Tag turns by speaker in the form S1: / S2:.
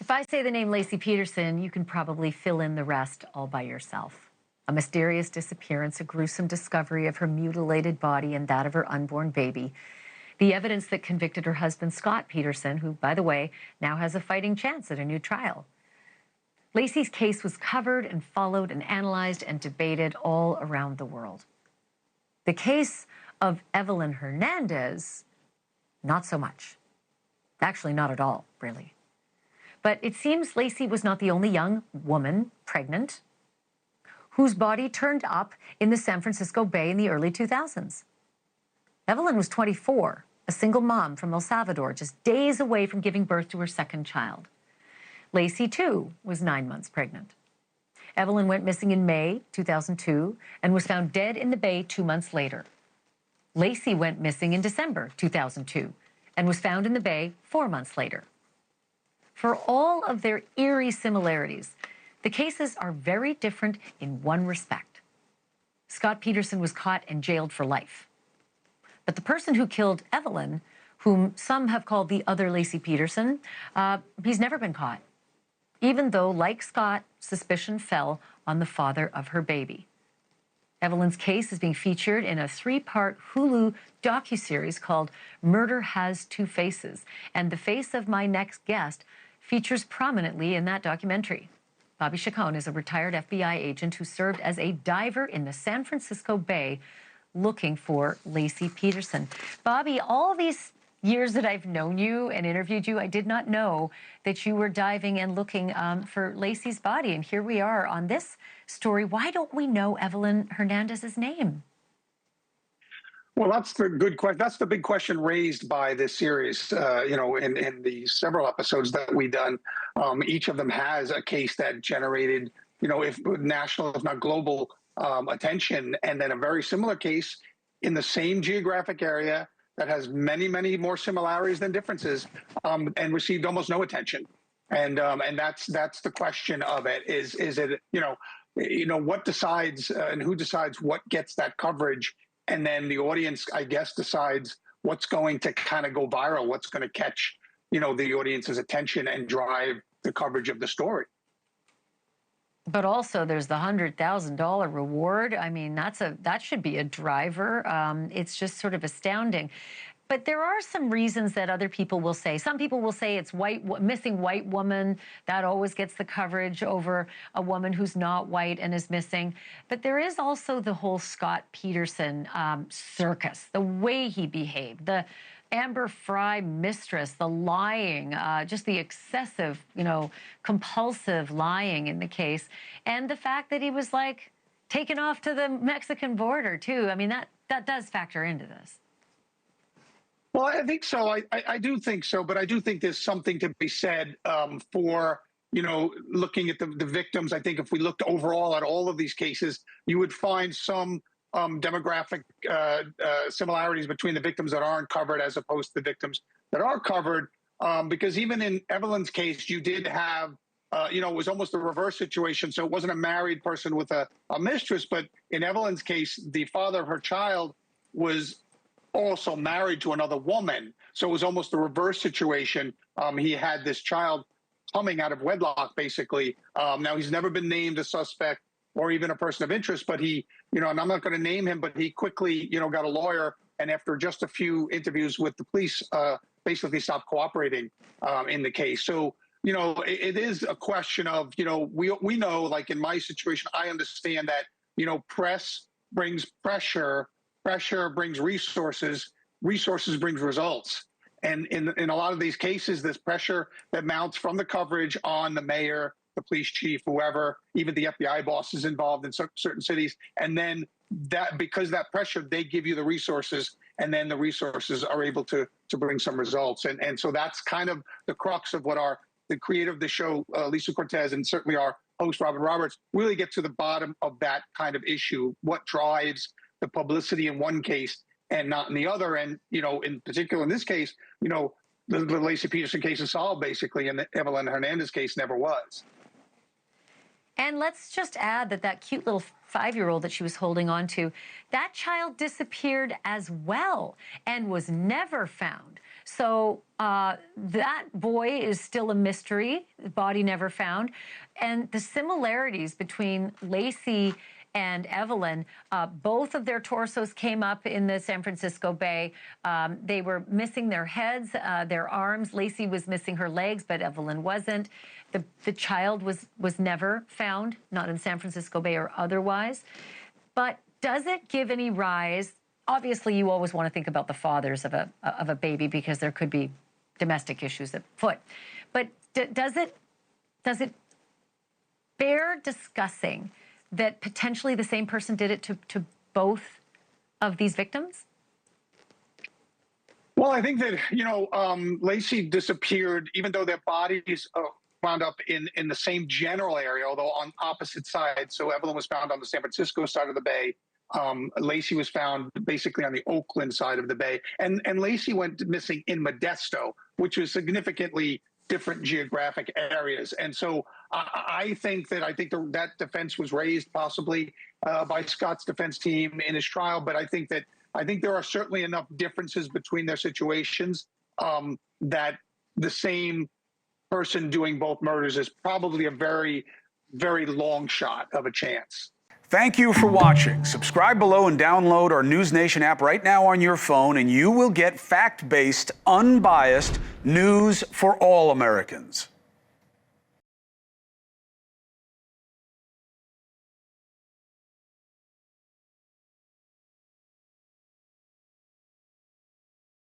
S1: If I say the name Laci Peterson, you can probably fill in the rest all by yourself. A mysterious disappearance, a gruesome discovery of her mutilated body and that of her unborn baby. The evidence that convicted her husband, Scott Peterson, who, by the way, now has a fighting chance at a new trial. Laci's case was covered and followed and analyzed and debated all around the world. The case of Evelyn Hernandez, not so much. Actually, not at all, really. But it seems Laci was not the only young woman pregnant whose body turned up in the San Francisco Bay in the early 2000s. Evelyn was 24, a single mom from El Salvador, just days away from giving birth to her second child. Laci, too, was 9 months pregnant. Evelyn went missing in May 2002 and was found dead in the Bay 2 months later. Laci went missing in December 2002 and was found in the Bay 4 months later. For all of their eerie similarities, the cases are very different in one respect. Scott Peterson was caught and jailed for life. But the person who killed Evelyn, whom some have called the other Laci Peterson, he's never been caught, even though, like Scott, suspicion fell on the father of her baby. Evelyn's case is being featured in a 3-part Hulu docuseries called Murder Has Two Faces, and the face of my next guest features prominently in that documentary. Bobby Chacon is a retired FBI agent who served as a diver in the San Francisco Bay looking for Laci Peterson. Bobby, all these years that I've known you and interviewed you, I did not know that you were diving and looking for Laci's body. And here we are on this story. Why don't we know Evelyn Hernandez's name?
S2: Well, that's the good question. That's the big question raised by this series. In the several episodes that we've done, each of them has a case that generated, if national, if not global, attention, and then a very similar case in the same geographic area that has many, many more similarities than differences, and received almost no attention. And that's the question of it. Is it what decides and who decides what gets that coverage? And then the audience, I guess, decides what's going to kind of go viral, what's going to catch, the audience's attention and drive the coverage of the story.
S1: But also there's the $100,000 reward. I mean, that should be a driver. It's just sort of astounding. But there are some reasons that other people will say. Some people will say it's missing white woman. That always gets the coverage over a woman who's not white and is missing. But there is also the whole Scott Peterson circus, the way he behaved, the Amber Fry mistress, the lying, just the excessive, compulsive lying in the case. And the fact that he was taken off to the Mexican border too. I mean, that does factor into this.
S2: Well, I think so. I do think so. But I do think there's something to be said for, looking at the victims. I think if we looked overall at all of these cases, you would find some demographic similarities between the victims that aren't covered as opposed to the victims that are covered. Because even in Evelyn's case, you did have, it was almost a reverse situation. So it wasn't a married person with a mistress. But in Evelyn's case, the father of her child was also married to another woman. So it was almost a reverse situation. He had this child coming out of wedlock, basically. Now, he's never been named a suspect or even a person of interest, but he, and I'm not going to name him, but he quickly, got a lawyer. And after just a few interviews with the police, basically stopped cooperating in the case. So, it is a question of, we know, like in my situation, I understand that, press brings pressure. Pressure brings resources. Resources brings results. And in a lot of these cases, this pressure that mounts from the coverage on the mayor, the police chief, whoever, even the FBI boss is involved in certain cities. And then because that pressure, they give you the resources, and then the resources are able to bring some results. And so that's kind of the crux of what the creator of the show, Lisa Cortez, and certainly our host, Robin Roberts, really get to the bottom of that kind of issue. What drives the publicity in one case and not in the other? And, in particular, in this case, the Laci Peterson case is solved, basically, and the Evelyn Hernandez case never was.
S1: And let's just add that cute little 5-year-old that she was holding on to, that child disappeared as well and was never found. So that boy is still a mystery, the body never found. And the similarities between Laci and Evelyn, both of their torsos came up in the San Francisco Bay. They were missing their heads, their arms. Laci was missing her legs, but Evelyn wasn't. The child was never found, not in San Francisco Bay or otherwise. But does it give any rise? Obviously, you always want to think about the fathers of a baby because there could be domestic issues at foot. But does it bear discussing that potentially the same person did it to both of these victims?
S2: Well, I think that, Laci disappeared, even though their bodies wound up in the same general area, although on opposite sides. So Evelyn was found on the San Francisco side of the bay. Laci was found basically on the Oakland side of the bay. And Laci went missing in Modesto, which was significantly different geographic areas. And so I think that defense was raised possibly by Scott's defense team in his trial. But I think there are certainly enough differences between their situations that the same person doing both murders is probably a very, very long shot of a chance.
S3: Thank you for watching. Subscribe below and download our NewsNation app right now on your phone, and you will get fact-based, unbiased news for all Americans.